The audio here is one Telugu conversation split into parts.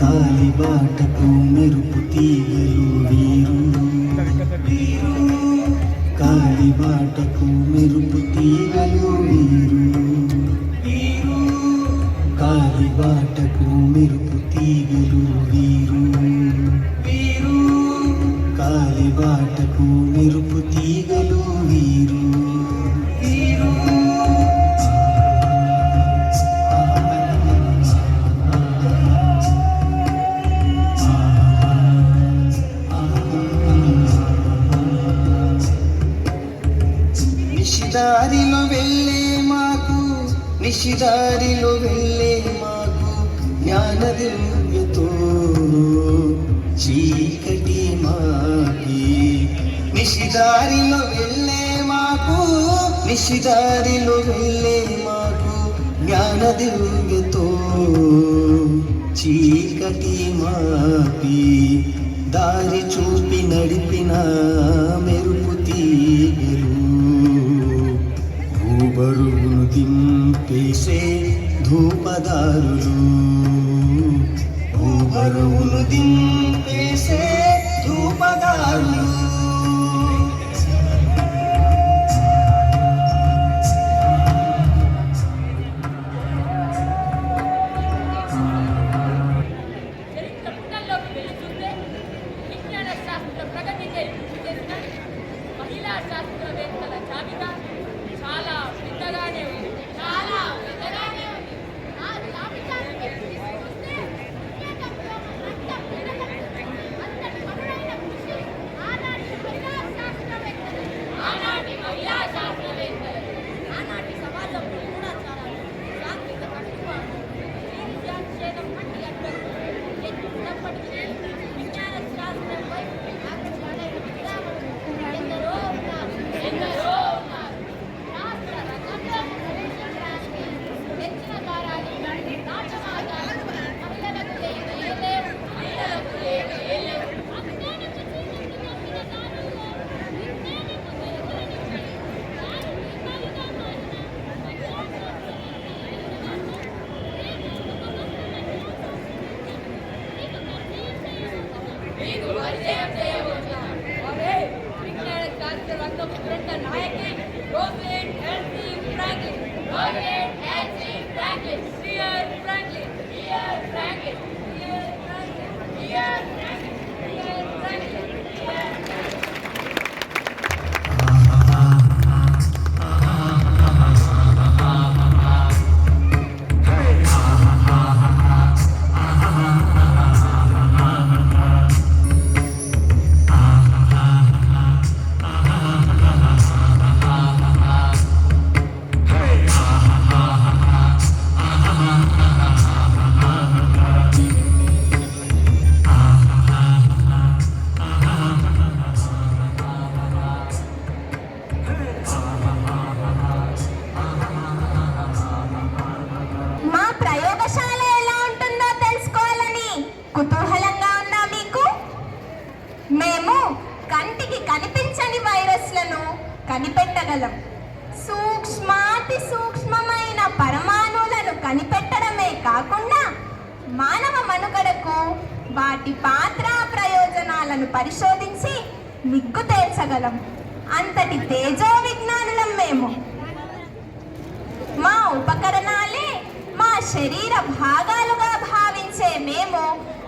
కాలిబాటకు మెరుపు తీగలు వీరు, కాలిబాటకు మెరుపు తీగలు వీరు, కాలిబాటకు మెరుపు తీగలు వీరు, కాలిబాటకు మెరుపు తీగలు వీరు. నిశిదారిలో వెళ్ళే మాకు, నిశిదారిలో వెళ్ళే మాకు జ్ఞానదివ్యతో చీకటి మాకి. నిశిదారిలో వెళ్ళే మాకు, నిశిదారిలో వెళ్ళే మాకు జ్ఞానదివ్యతో చీకటి మాపి. దారి చూపి నడిపిన మెరుపు తీగలు, భూబరువును దింపేసే ధూపదారులు, భూబరువును దింపేసే ధూపదారులు. శాస్త్రవేత్తల జాబితా చాలా పెద్దగానే ఉంది, చాలా పెద్దగానే ఉంది. ఆ జాబితాను చూస్తే అంతటి మధురైన కృషి ఆనాటి మహిళా శాస్త్రవేత్తలు, ఆనాటి మహిళా శాస్త్రవేత్తలు, ఆనాటి సమాజంలో కూడా చాలా శాంతిక కట్టుబాటు, విద్యాక్షేత్రం వంటి అడ్డంకులు ఎన్నప్పటికీ విజ్ఞాన శాస్త్రం వైపు ఆకర్షణ ఎందరో ఉన్నారు, ఎందరో ఉన్నారు. శాస్త్ర రంగంలో ప్రవేశించడానికి తెచ్చిన దారాలు నాటమాగాలు మహిళలకు లేవు, మహిళలకు లేవు. అజ్ఞానపు చీకటి కమ్మిన దారుల్లో విజ్ఞానపు వెలుగులనిచ్చి వారు దీపాలుగా మీకు పరిచయం చేయబోతున్నాను. విజ్ఞాన శాస్త్ర రంగం ప్రముఖ నాయకి Rosalind Elsie Franklin, Rosalind Elsie Franklin, dear Franklin, dear Franklin, dear Franklin, dear Franklin, dear Franklin, dear కుతూహలంగా ఉందా మీకు? మేము కంటికి కనిపించని వైరస్లను కనిపెట్టగలం. సూక్ష్మాతి సూక్ష్మమైన పరమాణువులను కనిపెట్టడమే కాకుండా మానవ మనుగడకు వాటి పాత్ర ప్రయోజనాలను పరిశోధించి నిగ్గు తేల్చగలం. అంతటి తేజో విజ్ఞానులం మేము. మా ఉపకరణాలే మా శరీర భాగాలుగా భావించే మేము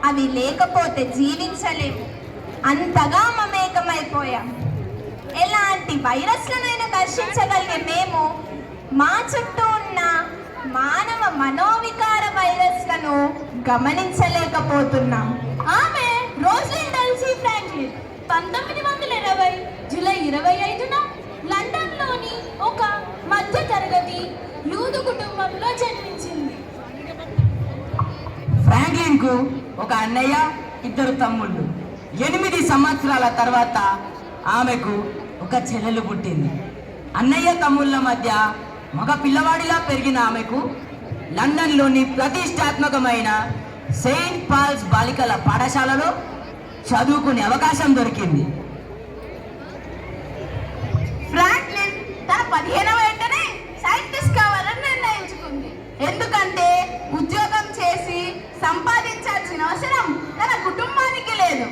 అవి లేకపోతే జీవించలేము. అంతగా మమేకమైపోయాం. ఎలాంటి వైరస్లనైనా దర్శించగలిగే మేము మా చుట్టూ ఉన్న మానవ మనోవికార వైరస్లను గమనించలేకపోతున్నాం. ఆమె రోజ్లిండ్ ఎల్సీ ఫ్రాంక్లిన్ 1920 జూలై 25న లండన్లోని ఒక మధ్య తరగతి యూదు కుటుంబంలో జన్మించింది. ఫ్రాంక్లిన్ కు ఒక అన్నయ్య, 2 తమ్ముళ్ళు. 8 సంవత్సరాల తర్వాత ఆమెకు ఒక చెల్లెలు పుట్టింది. అన్నయ్య తమ్ముళ్ళ మధ్య మగ పిల్లవాడిలా పెరిగిన ఆమెకు లండన్లోని ప్రతిష్టాత్మకమైన సెయింట్ పాల్స్ బాలికల పాఠశాలలో చదువుకునే అవకాశం దొరికింది. ఫ్రాంక్లిన్ తన 15వ ఏటనే సైంటిస్ట్ కావాలని నిర్ణయించుకుంది. ఎందుకంటే ఉద్యోగం చేసి సంపాదించాల్సిన చూడాల్సిన అవసరం తన కుటుంబానికి లేదు.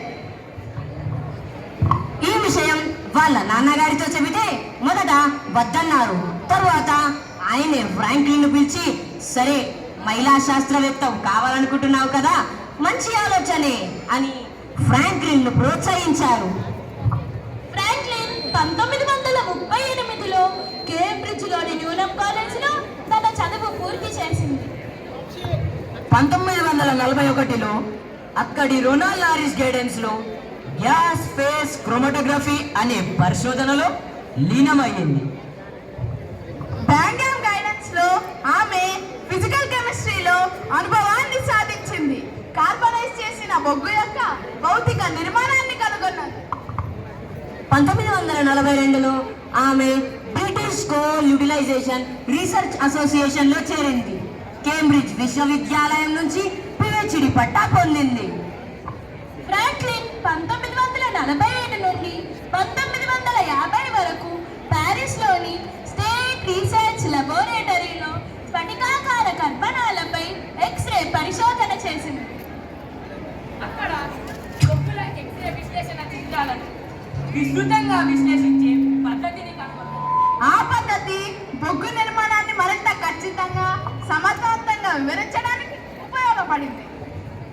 ఈ విషయం వాళ్ళ నాన్నగారితో చెబితే మొదట వద్దన్నారు. తరువాత ఆయనే ఫ్రాంక్లిన్ పిలిచి, సరే మహిళా శాస్త్రవేత్త కావాలనుకుంటున్నావు కదా, మంచి ఆలోచనే అని ఫ్రాంక్లిన్ ప్రోత్సహించారు. ఫ్రాంక్లిన్ 1938లో కేంబ్రిడ్జ్లోని న్యూలమ్ కాలేజీలో తన చదువు పూర్తి చేసింది. 1941లో అక్కడి రొనాల్డ్ లారిస్ గైడెన్స్ లో గ్యాస్ ఫేస్ క్రోమటోగ్రఫీ అనే పరిశోధనలో లీనమయ్యింది. బ్యాంగ్యామ్ గైడెన్స్ లో ఆమె ఫిజికల్ కెమిస్ట్రీలో అనుభవాన్ని సాధించింది. కార్బనైజ్ చేసిన బొగ్గు యొక్క భౌతిక నిర్మాణాన్ని కనుగొన్నది. 1942లో ఆమె British coal utilization research association లో చేరింది. కేంబ్రిడ్జ్ విశ్వవిద్యాలయం నుంచి పిహెచ్డి పట్టా పొందింది. ఫ్రాంక్లిన్ 1947 నుండి 1950 వరకు ప్యారిస్లోని స్టేట్ రీసెర్చ్ లాబొరేటరీలో స్ఫటికాకార కర్బనాలపై ఎక్స్రే పరిశోధన చేసింది. అక్కడ బొగ్గుల ఎక్స్రే విశ్లేషణ చిత్రాలను విస్తృతంగా విశ్లేషించే పద్ధతిని కనుగొన్నారు. ఆ పద్ధతి బొగ్గు నిర్మాణాన్ని మరింత ఖచ్చితంగా సమర్థవంతంగా వివరించడానికి ఉపయోగపడింది.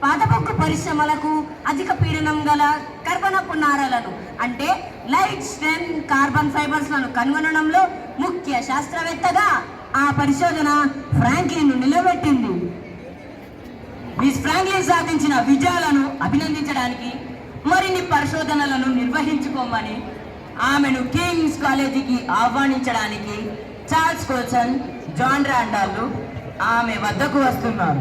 పాత బొగ్గు పరిశ్రమలకు అధిక పీడనం గల కర్బనపు నారలను అంటే లైట్ స్ట్రెంత్ కార్బన్ ఫైబర్స్ లను కనుగొనడంలో ముఖ్య శాస్త్రవేత్తగా ఆ పరిశోధన ఫ్రాంక్లిన్ నిలబెట్టింది. మిస్ ఫ్రాంక్లిన్ సాధించిన విజయాలను అభినందించడానికి మరిన్ని పరిశోధనలను నిర్వహించుకోమని ఆమెను కింగ్స్ కాలేజీకి ఆహ్వానించడానికి చార్ల్స్ కోల్సన్, జాన్ రాండాల్ ఆమె వద్దకు వస్తున్నారు.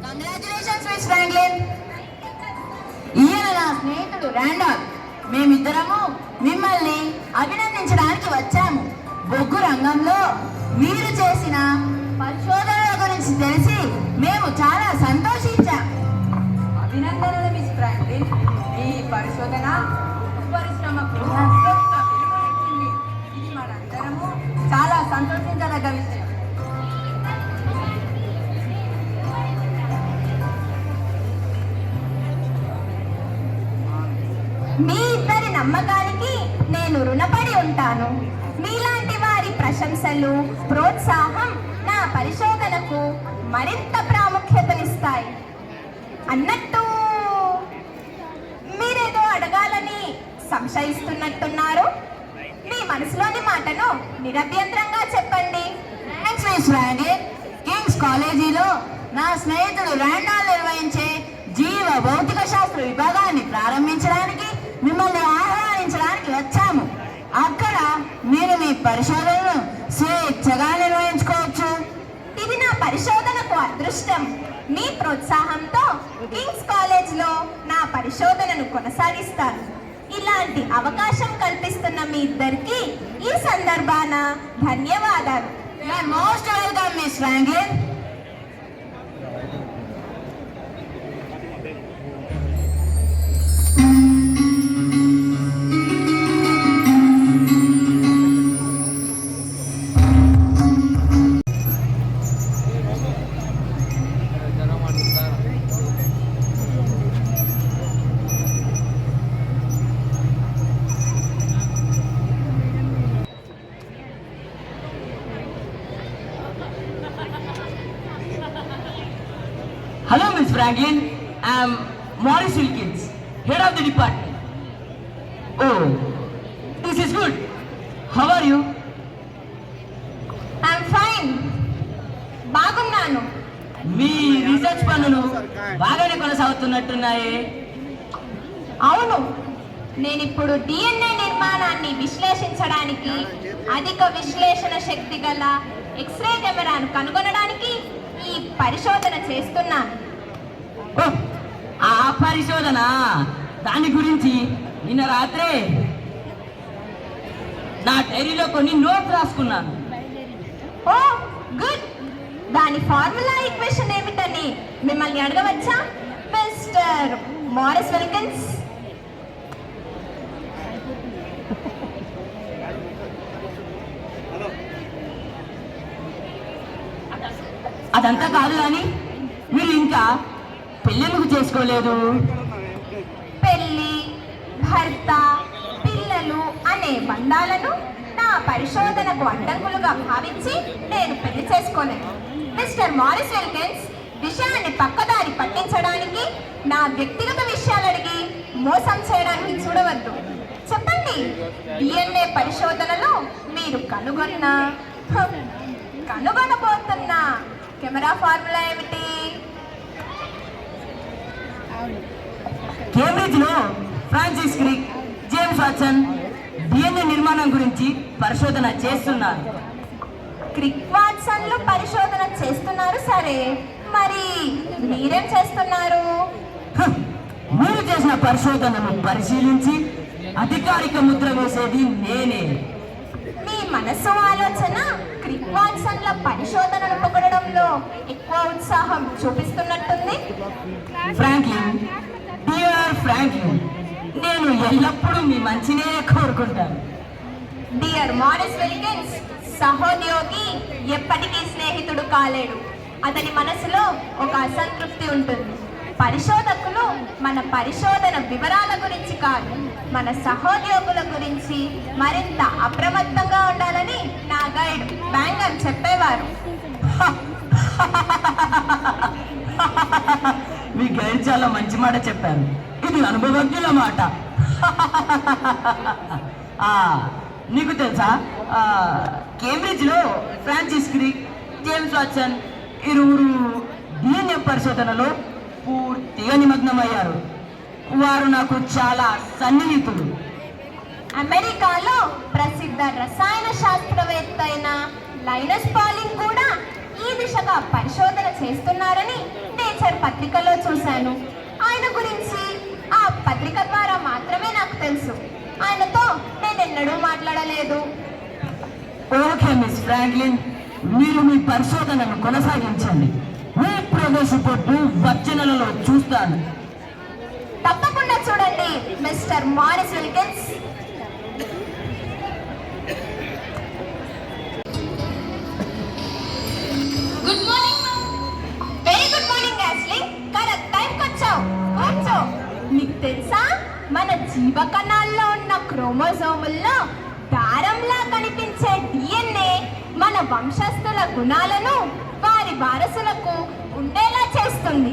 Congratulations miss Franklin. ఈయన నా స్నేహితుడు రాండాల్. మేమిద్దరము మిమ్మల్ని అభినందించడానికి వచ్చాము. బొగ్గు రంగంలో మీరు చేసిన పరిశోధనల గురించి తెలిసి మేము చాలా సంతోషించాం. అభినందనలు మిస్ ఫ్రాంక్లిన్. ఈ పరిశోధన పరిశ్రమకు కొత్త వెలుగునిచ్చింది. ఇది మనందరము చాలా సంతోషించదగ్గ విషయం. మీ ఇద్దరి నమ్మకానికి నేను రుణపడి ఉంటాను. మీలాంటి వారి ప్రశంసలు, ప్రోత్సాహం నా పరిశోధనకు మరింత ప్రాముఖ్యతనిస్తాయి. అన్నట్టు మీరేదో అడగాలని సంశయిస్తున్నట్టున్నారు. మీ మనసులోని మాటను నిరభ్యంతరంగా చెప్పండి. Thanks miss Franklin. కింగ్స్ కాలేజీలో నా స్నేహితుడు రాండాల్ నిర్వహించే జీవ భౌతిక శాస్త్ర విభాగాన్ని ప్రారంభించడానికి మిమ్మల్ని ఆహ్వానించడానికి వచ్చాము. అక్కడ మీరు మీ పరిశోధనను స్వేచ్ఛగా నిర్వహించుకోవచ్చు. ఇది నా పరిశోధనకు అదృష్టం. మీ ప్రోత్సాహంతో కింగ్స్ కాలేజ్లో నా పరిశోధనను కొనసాగిస్తాను. ఇలాంటి అవకాశం కల్పిస్తున్న మీ ఇద్దరికి ఈ సందర్భాన ధన్యవాదాలు. Most welcome miss Franklin. Hello, Miss Franklin. I'm Morris Wilkins, head of the department. Oh, this is good. How are you? I'm fine. బాగున్నాను. మీ రీసెర్చ్ పనులు బాగానే కొనసాగుతున్నట్టున్నాయే. అవును, నేనిప్పుడు డిఎన్ఏ నిర్మాణాన్ని విశ్లేషించడానికి అధిక విశ్లేషణ శక్తి గల ఎక్స్రే కెమెరాను కనుగొనడానికి ఈ పరిశోధన చేస్తున్నాను. ఓ, ఆ పరిశోధన, దాని గురించి నిన్న రాత్రే నా డైరీలో కొన్ని నోట్స్ రాసుకున్నాను. ఓ గుడ్. దాని ఫార్ములా ఈక్వేషన్ ఏమిటని మిమ్మల్ని అడగవచ్చా మిస్టర్ మారిస్ విల్కిన్స్. అదంతా కాదు కానీ మీరు ఇంకా పెళ్ళెందుకు చేసుకోలేదు? పెళ్ళి, భర్త, పిల్లలు అనే బంధాలను నా పరిశోధనకు అడ్డంకులుగా భావించి నేను పెళ్లి చేసుకోలేదు. మిస్టర్ మారిస్ విల్కిన్స్, విషయాన్ని పక్కదారి పట్టించడానికి, నా వ్యక్తిగత విషయాలు అడిగి మోసం చేయడానికి చూడవద్దు. చెప్పండి, DNA పరిశోధనలో మీరు కనుగొనబోతున్న కెమెరా ఫార్ములా ఏమిటి? కేంబ్రిడ్జ్ లో Francis Crick, James Watson DNA నిర్మాణం గురించి పరిశోధన చేస్తున్నారు. క్రిక్, వాట్సన్లు పరిశోధన చేస్తున్నారు సరే, మరి మీరేం చేస్తున్నారు? మీరు చేసిన పరిశోధనను పరిశీలించి అధికారిక ముద్ర వేసేది నేనే. మీ మనసు ఆలోచన క్రిక్, వాట్సన్ల పరిశోధనను పొగడడంలో ఎక్కువ ఉత్సాహం చూపిస్తున్నట్టుంది. ఫ్రాంక్లిన్, డియర్ ఫ్రాంక్లిన్, నేను ఎల్లప్పుడూ మీ మంచినే కోరుకుంటాను. డియర్ మారిస్ విల్కిన్స్, సహోద్యోగి ఎప్పటికీ స్నేహితుడు కాలేడు. అతని మనసులో ఒక అసంతృప్తి ఉంటుంది. పరిశోధకులు మన పరిశోధన వివరాల గురించి కాదు, మన సహోద్యోగుల గురించి మరింత అప్రమత్తంగా ఉండాలని నా గైడ్ బ్యాంగర్ చెప్పేవారు. మీ గైడ్ చాలా మంచి మాట చెప్పారు. ఇది అనుభవజ్ఞుల మాట. నీకు తెలుసా, కేంబ్రిడ్జ్ లో ఫ్రాన్సిస్ క్రిక్, జేమ్స్ వాట్సన్ ఇరువురు DNA పరిశోధనలో పూర్తిగా నిమగ్నమయ్యారు. వారు నాకు చాలా సన్నిహితులు. అమెరికాలో ప్రసిద్ధ రసాయన శాస్త్రవేత్త అయిన లైనస్ పాలింగ్ కూడా ఈ దిశగా పరిశోధన చేస్తున్నారని నేచర్ పత్రికలో చూశాను. ఆయన గురించి ఆ పత్రిక ద్వారా మాత్రమే నాకు తెలుసు. ఆయనతో నేనెన్నడూ మాట్లాడలేదు. ఓకే మిస్ ఫ్రాంక్లిన్, మీరు మీ పరిశోధనను కొనసాగించండి. మీ ప్రోగ్రెస్ రిపోర్టు వచ్చే నెలలో చూస్తాను. తప్పకుండా చూడండి mister Maurice Wilkins. Good morning. Very good morning యాస్లింగ్, కరెక్ట్ టైంకి వచ్చావు. కూర్చో. నీకు తెలుసా, మన జీవకణాల్లో ఉన్న క్రోమోజోముల్లో దారంలా కనిపించే DNA మన వంశస్థుల గుణాలను వారి వారసులకు ఉండేలా చేస్తుంది.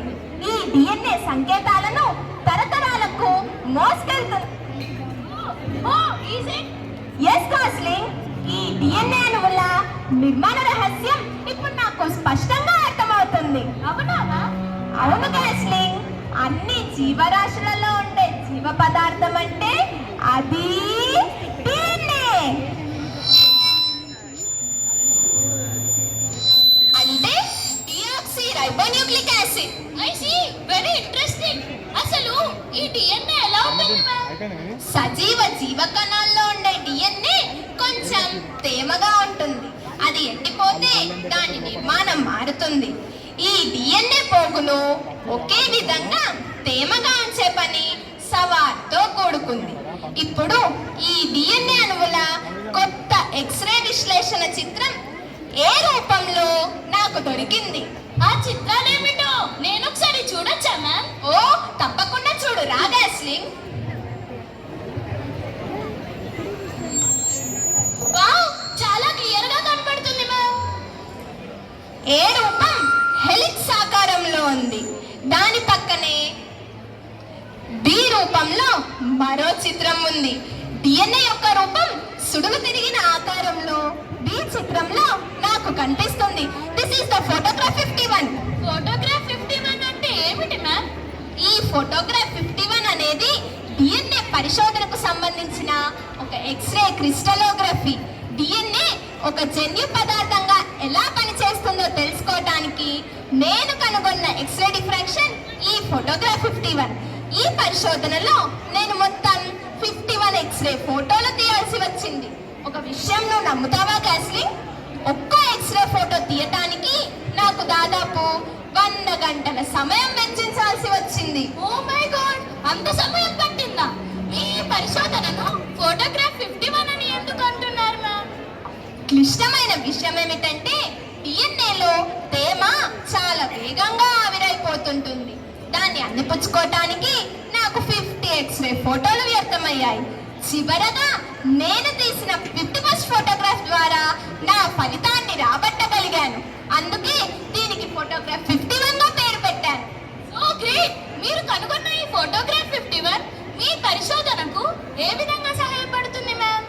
ఈ DNA సంకేతాలను తరతరాలకు మోసుకెళ్తుంది. ఎస్ గాస్లింగ్, ఈ DNA అణువుల నిర్మాణ రహస్యం ఇప్పుడు నాకు స్పష్టంగా అర్థమవుతుంది. అవును గాస్లింగ్, అన్ని జీవరాశులలో ఉండే జీవ పదార్థం అంటే అది DNA. అంటే deoxyribonucleic acid. I see, very interesting. అసలు ఈ DNA ఎలా ఉంటుంది మ్యామ్? సజీవ జీవకణాల్లో ఉండే DNA కొంచెం తేమగా ఉంటుంది. అది ఎండిపోతే దాని నిర్మాణం మారుతుంది. ఈ DNA పోగును ఒకే విధంగా తేమగా ఉంచే పని సవార్తో కూడుకుంది. ఇప్పుడు ఈ DNA అణువుల కొత్త ఎక్స్రే విశ్లేషణ చిత్రం ఏ రూపంలో నాకు దొరికింది. ఆ చిత్రాలేమిటో నేను ఒకసారి చూడొచ్చా మ్యామ్? ఓ తప్పకుండా చూడు రా గాస్లింగ్. వావ్, చాలా క్లియర్ గా కనపడుతుంది మ్యామ్. ఏ రూపం హెలిక్స్ ఆకారంలో ఉంది. దాని పక్కనే బి రూపంలో మరో చిత్రం ఉంది. DNA యొక్క రూపం సుడులు తిరిగిన ఆకారంలో బి చిత్రంలో నాకు కనిపిస్తుంది. This is the photograph 51. Photograph 51 అంటే ఏమిటి మ్యామ్? ఈ ఫోటోగ్రాఫ్ 51 అనేది DNA పరిశోధనకు సంబంధించిన ఒక ఎక్స్రే క్రిస్టలోగ్రఫీ. DNA ఒక జన్యు పదార్థంగా ఎలా పనిచేస్తుందో తెలుసుకోవడానికి నేను కనుగొన్న ఎక్స్రే డిఫ్రాక్షన్ ఈ ఫోటోగ్రాఫ్ 51. ఈ పరిశోధనలో నేను మొత్తం 51 ఎక్స్రే ఫోటోలు తీయాల్సి వచ్చింది. ఒక విషయం నువ్వు నమ్ముతావా గాస్లింగ్? ఒక్క ఎక్స్రే ఫోటో తీయటానికి నాకు దాదాపు 100 గంటల సమయం వెచ్చించాల్సి వచ్చింది. ఓ మై గాడ్, ఏమిటంటే డిఎన్ఏలో తేమ చాలా వేగంగా ఆవిరైపోతుంటుంది. దాన్ని అందిపుచ్చుకోవటానికి నాకు 50 ఎక్స్రే ఫోటోలు వ్యర్థమయ్యాయి. చివరగా నేను తీసిన 51st ఫోటోగ్రాఫ్ ద్వారా నా ఫలితాన్ని రాబట్టగలిగాను. అందుకే దీనికి ఫోటోగ్రాఫ్ 51గా పేరు పెట్టాను. So great! మీరు కనుగొన్న ఈ ఫోటోగ్రాఫ్ 51 మీ పరిశోధనకు ఏ విధంగా సహాయపడుతుంది మ్యామ్?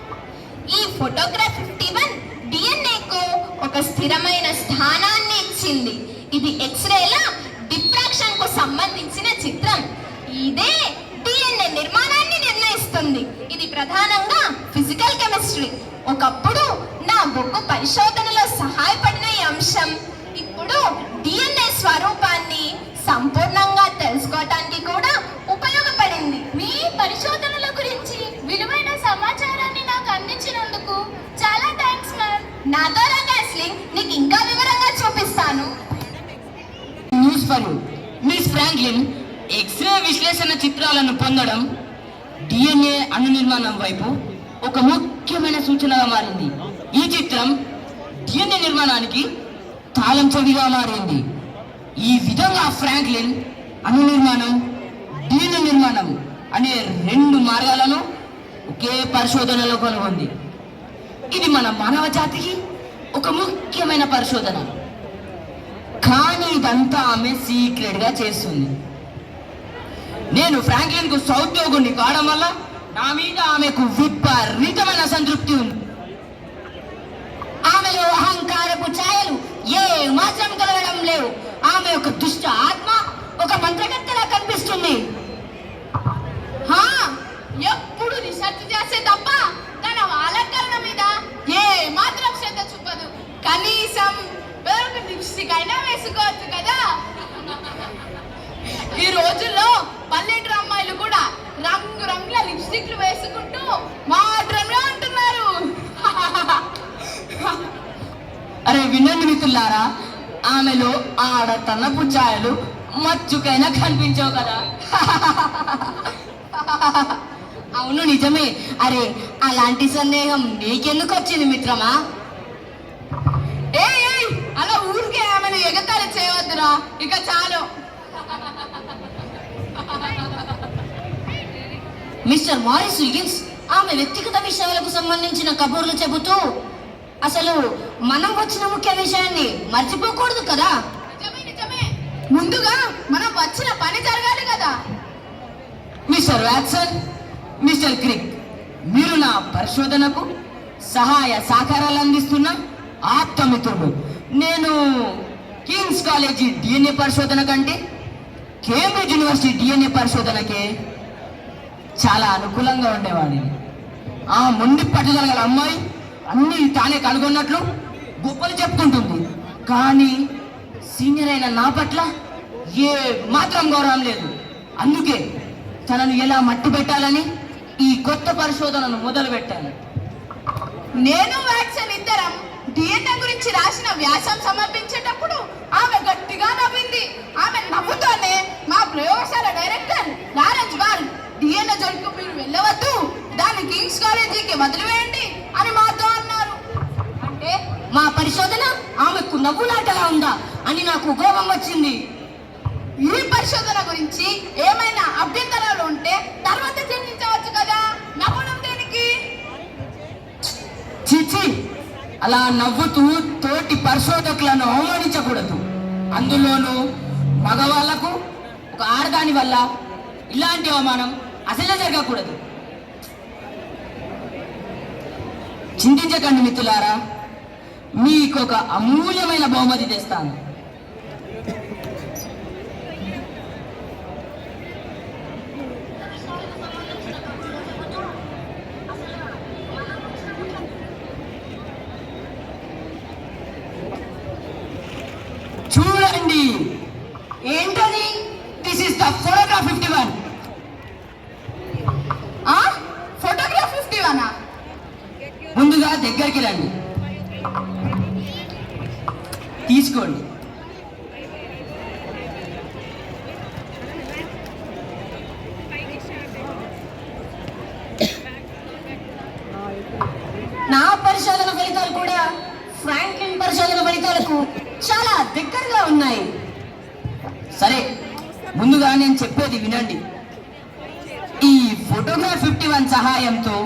ఈ ఫోటోగ్రాఫ్ 51 డిఎన్ఏకు ఒక స్థిరమైన స్థానాన్ని ఇచ్చింది. ఇది ఎక్స్రేల డిఫ్రాక్షన్ కు సంబంధించిన చిత్రం. ఇదే డిఎన్ఏ నిర్మాణాన్ని నిర్ణయిస్తుంది. ఇది ప్రధానంగా ఫిజికల్ కెమిస్ట్రీ. ఒకప్పుడు నా బొగ్గు పరిశోధనలో సహాయపడిన ఈ అంశం ఇప్పుడు డిఎన్ఏ స్వరూపాన్ని సంపూర్ణంగా తెలుసుకోవటానికి కూడా ఉపయోగపడింది. మీ పరిశోధనల గురించి విలువైన సమాచారాన్ని నాకు అందించినందుకు చాలా థ్యాంక్స్ మ్యామ్. నాతో రా క్యాస్లింగ్, నీకు ఇంకా వివరంగా చూపిస్తాను. News for you. Miss Franklin, x ray విశ్లేషణ చిత్రాలను పొందడం డిఎన్ఏ అణు నిర్మాణం వైపు ఒక ముఖ్యమైన సూచనగా మారింది. ఈ చిత్రం డిఎన్ఏ నిర్మాణానికి తాళం చెవిగా మారింది. ఈ విధంగా ఫ్రాంక్లిన్ అణు నిర్మాణం, డిఎన్ఏ నిర్మాణం అనే 2 మార్గాలను ఒకే పరిశోధనలో కనుగొంది. ఇది మన మానవ జాతికి ఒక ముఖ్యమైన పరిశోధన. కానీ ఇదంతా ఆమె సీక్రెట్ గా చేస్తుంది. నేను ఫ్రాంక్లిన్ కు సౌద్యోగుని కావడం వల్ల నా మీద ఆమెకు విపరీతమైన సంతృప్తి ఉంది. ఆమెలో అహంకారపు ఛాయలు ఏ మాత్రం కలగడం లేవు. ఆమె ఒక దుష్ట ఆత్మ, ఒక మంత్రగత్తెలా కనిపిస్తుంది. ఎప్పుడు రీసెర్చ్ చేసే తప్ప తన అలంకరణ మీద ఏ మాత్రం శ్రద్ధ చూపదు. కనీసం వేరొక లిప్స్టిక్ అయినా వేసుకోవచ్చు కదా. ఈ రోజుల్లో పల్లెటూరు అమ్మాయిలు కూడా రంగు రంగుల లిప్స్టిక్లు వేసుకుంటూ మాత్రమే అంటున్నారు. అరే వినండి మిత్రులారా, ఆమెలో ఆడతనపు ఛాయలు మచ్చుకైనా కనిపించవు కదా. అవును నిజమే. అరే అలాంటి సందేహం నీకెందుకు వచ్చింది మిత్రమా? అలా ఊరికే ఆమెను ఎగతాళి చేయవద్దురా, ఇక చాలు. మిస్టర్ మారిస్ విగిన్స్ ఆమె వ్యక్తిగత విషయాలకు సంబంధించిన కబుర్లు చెబుతూ అసలు మనం వచ్చిన ముఖ్య విషయాన్ని మర్చిపోకూడదు కదా. నిజమే. ముందుగా మనం వచ్చిన పని జరగాలి కదా. మిస్టర్ వాట్సన్, మిస్టర్ క్రిక్, మీరు నా పరిశోధనకు సహాయ సహకారాలు అందిస్తున్న ఆప్తమిత్రులు. నేను కింగ్స్ కాలేజీ డిఎన్ఏ పరిశోధన కంటే కేంబ్రిడ్జ్ యూనివర్సిటీ డిఎన్ఏ పరిశోధనకే చాలా అనుకూలంగా ఉండేవాడిని. ఆ మొండి పట్టుదల గల అమ్మాయి అన్నీ తానే కనుగొన్నట్లు గొప్పలు చెప్పుకుంటుంది. కానీ సీనియర్ అయిన నా పట్ల ఏ మాత్రం గౌరవం లేదు. అందుకే తనను ఎలా మట్టి పెట్టాలని ఈ కొత్త పరిశోధనను మొదలు పెట్టాను. నేను వాట్సన్ ఇద్దరం డిఎన్ఏ గురించి రాసిన వ్యాసం సమర్పించేటప్పుడు ఆమె గట్టిగా నవ్వింది. ఆమె నవ్వుతోనే మా ప్రయోగశాల డైరెక్టర్ లారెన్స్ బాల్ డిఎన్ఏ జోలికి మీరు వెళ్ళవద్దు, దాన్ని కింగ్స్ కాలేజీకి వదిలివేయండి అని మాతో అన్నారు. అంటే మా పరిశోధన ఆమెకు నవ్వులాటలా ఉందా అని నాకు కోపం వచ్చింది. ఈ పరిశోధన గురించి ఏమైనా అభ్యంతరాలు ఉంటే తర్వాత చర్చించవచ్చు కదా, నవ్వడం దేనికి? చిచి, అలా నవ్వుతూ తోటి పరిశోధకులను అవమానించకూడదు. అందులోనూ మగవాళ్లకు ఒక ఆడదాని వల్ల ఇలాంటి అవమానం అసలే జరగకూడదు. చింతించకండి మిత్రులారా, మీకొక అమూల్యమైన బహుమతి తెస్తాను. చూడండి, ఏంటది? This is the photograph 51. Photograph 51? ముందుగా దగ్గరికి రండి, తీసుకోండి. నా పరిశోధన ఫలితాలు కూడా ఫ్రాంక్లిన్ కూడా ఉన్నాయి. సరే, ముందుగా నేను చెప్పేది వినండి. ఈ ఫోటోగ్రాఫ్ 51 సహాయంతో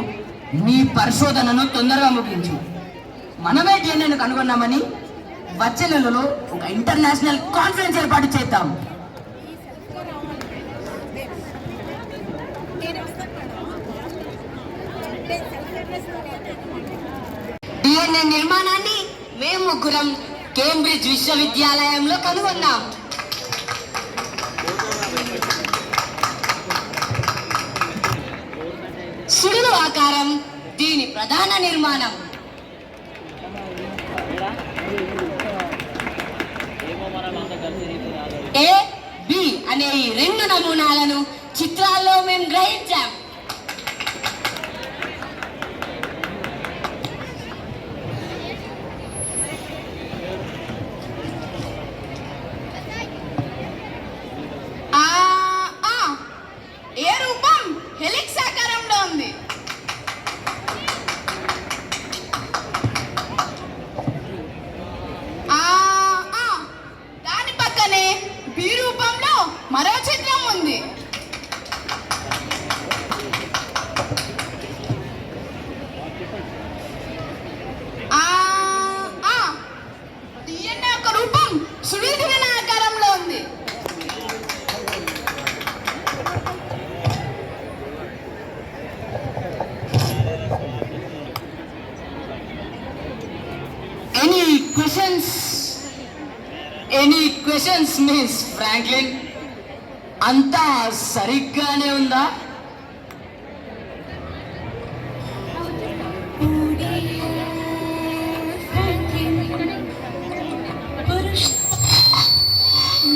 మీ పరిశోధనను తొందరగా ముగించు. మనమే డిఎన్ఏను కనుగొన్నామని వచ్చే నెలలో ఒక ఇంటర్నేషనల్ కాన్ఫరెన్స్ ఏర్పాటు చేద్దాం. డిఎన్ఏ నిర్మాణాన్ని మేము ముగ్గురం కేంబ్రిడ్జ్ విశ్వవిద్యాలయంలో కనుగొన్నాం. సుడులు ఆకారం దీని ప్రధాన నిర్మాణం. ఏ, బి అనే ఈ రెండు నమూనాలను చిత్రాల్లో మేము గ్రహించాం. ఏ రూపం హెలిక్స్ ఆకారంలో ఉంది. దాని పక్కనే బి రూపంలో మరో చిత్రం ఉంది. డిఎన్ఏ యొక్క రూపం సుదీర్ఘమైన ఆకారంలో ఉంది. Any questions miss Franklin? అంతా సరిగ్గానే ఉందా?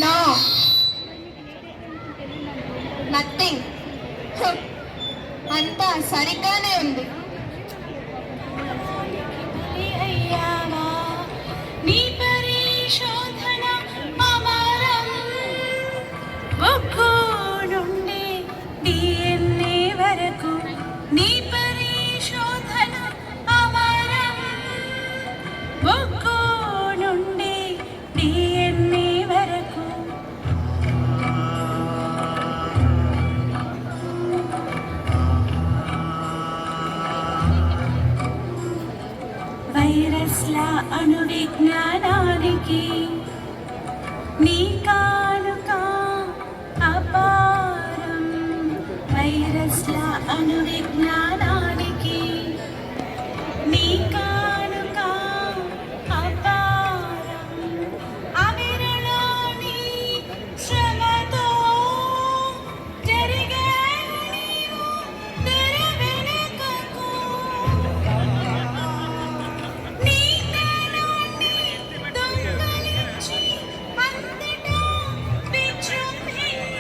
No, nothing. అంతా సరిగ్గానే ఉంది. నీ పరిశోధన అమరం, ఒక్కో నుండి డిఎన్ఏ వరకు. నీ పరిశోధన అమరం, ఒక్కో నుండి డిఎన్ఏ వరకు. వైరస్ల అణువిజ్ఞానానికి నీ కానుక అపారం. వైరస్ల అణువిజ్ఞానానికి నీ కానుక అపారం. అవిరళాని శ్రమతో జరిగే నీవు తెర వెనుకకు. నీ జ్ఞానాన్ని దొంగలించి అంతటా విజృంభించారు.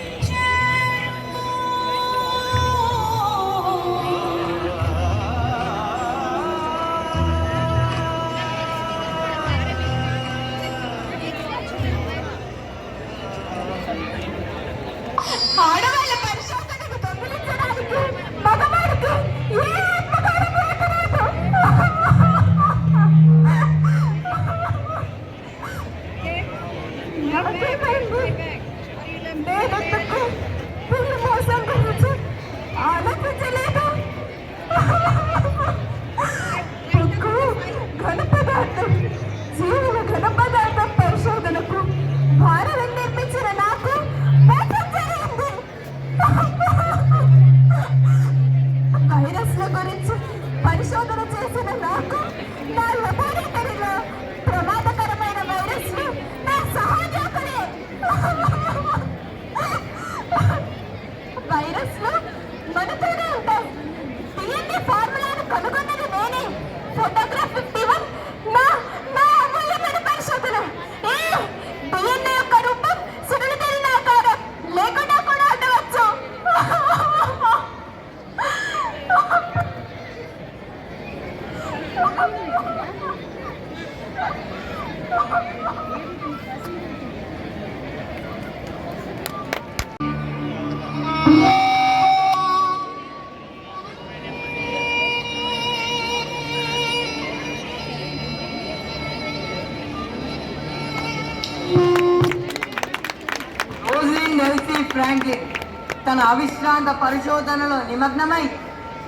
తన అవిశ్రాంత పరిశోధనలో నిమగ్నమై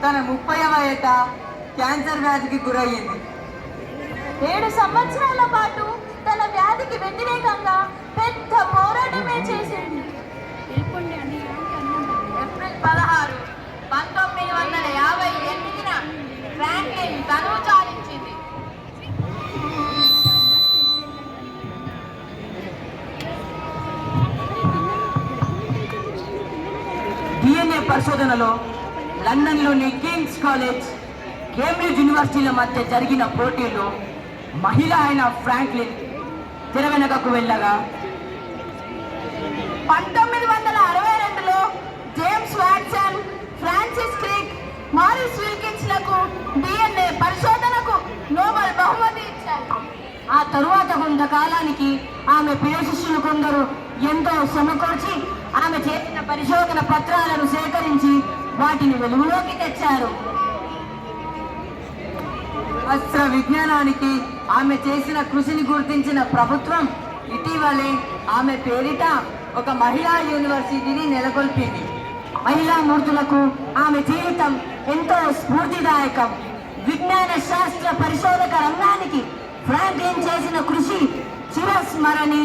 తన 30వ ఏట క్యాన్సర్ వ్యాధికి గురయ్యింది. 7 సంవత్సరాల పాటు తన వ్యాధికి వ్యతిరేకంగా పెద్ద పోరాటమే చేసింది. ఏప్రిల్ 16, 1958న ఫ్రాంక్లిన్ తనువు చాలించింది. డిఎన్ఏ పరిశోధనలో లండన్లోని కింగ్స్ కాలేజ్, కేంబ్రిడ్జ్ యూనివర్సిటీల మధ్య జరిగిన పోటీలో మహిళ అయిన ఫ్రాంక్లిన్ తెర వెనకకు వెళ్ళగా 1962లో James Watson, Francis Crick, Maurice Wilkins లకు డిఎన్ఏ పరిశోధనకు నోబెల్ బహుమతి ఇచ్చారు. ఆ తరువాత కొంతకాలానికి ఆమె ప్రియ శిష్యులు కొందరు ఎంతో సమకూర్చి ఆమె చేసిన పరిశోధన పత్రాలను సేకరించి వాటిని వెలుగులోకి తెచ్చారు. శాస్త్ర విజ్ఞానానికి ఆమె చేసిన కృషిని గుర్తించిన ప్రభుత్వం ఇటీవలే ఆమె పేరిట ఒక మహిళా యూనివర్సిటీని నెలకొల్పింది. మహిళా మూర్తులకు ఆమె జీవితం ఎంతో స్ఫూర్తిదాయకం. విజ్ఞాన శాస్త్ర పరిశోధక రంగానికి ఫ్రాంక్లిన్ చేసిన కృషి చిరస్మరణీయం.